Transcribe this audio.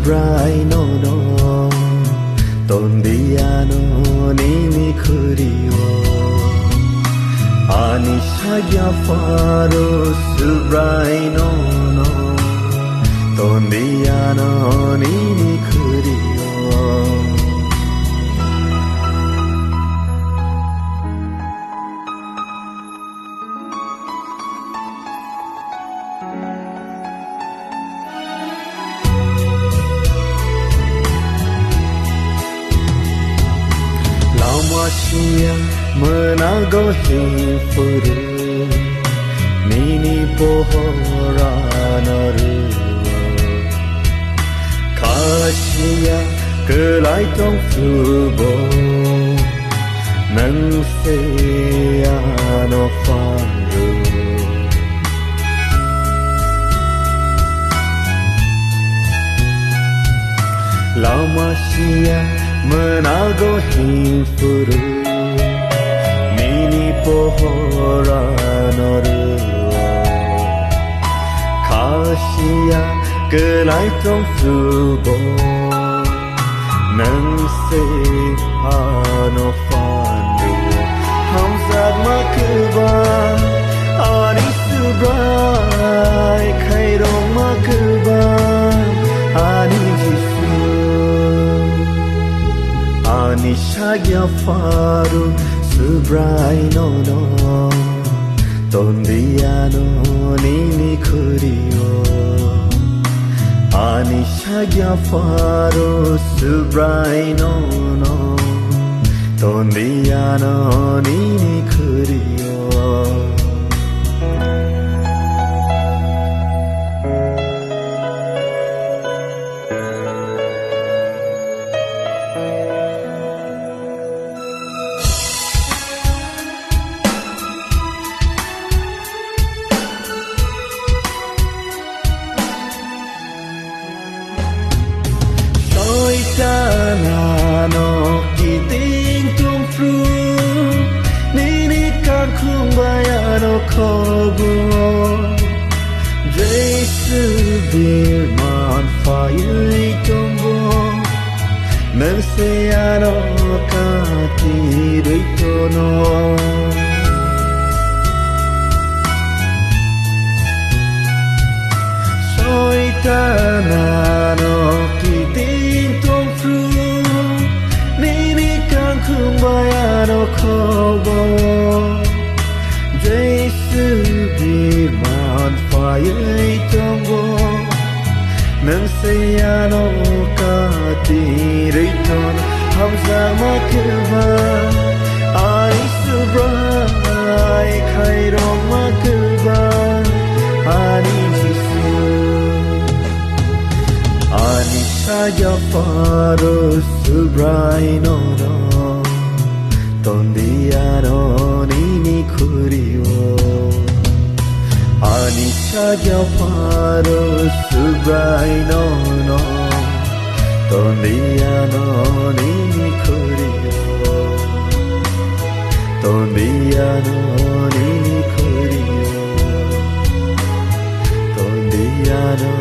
bright no no Tondiano nini kurio Ani shagya faro su bright no no Tondiano nini kurio Laumashia menago hifuru Nini pohora naru Kashia kelai tong fubo Nang seya no faru Laumashia menago hifuru Nini pohora noru Kashia kelai tong fubo Nang se ano fandu Hamzat makuba Ani subrai Kairong makuba Ani jisu Ani shagya faru Subrai no no Tondiano nini kurio Ani shagya faru Subrai no no Tondiano nini kurio Soitana kiting tung fru Nini kan kung bayano kobo Jesu birman fayui tombo Nang seyano katiru tono Soitana kiting tung fru Nini kan kung bayano kobo Jesu birman fayui tombo Nang seyano katiru tono Hamza makuba Ani subrai Kairong makuba Ani jisu Ani shagya faru subrai no no Tondiano nini kurio Ani shagya faru subrai no no Tondiano nini kurio Tondiano nini kurio Tondiano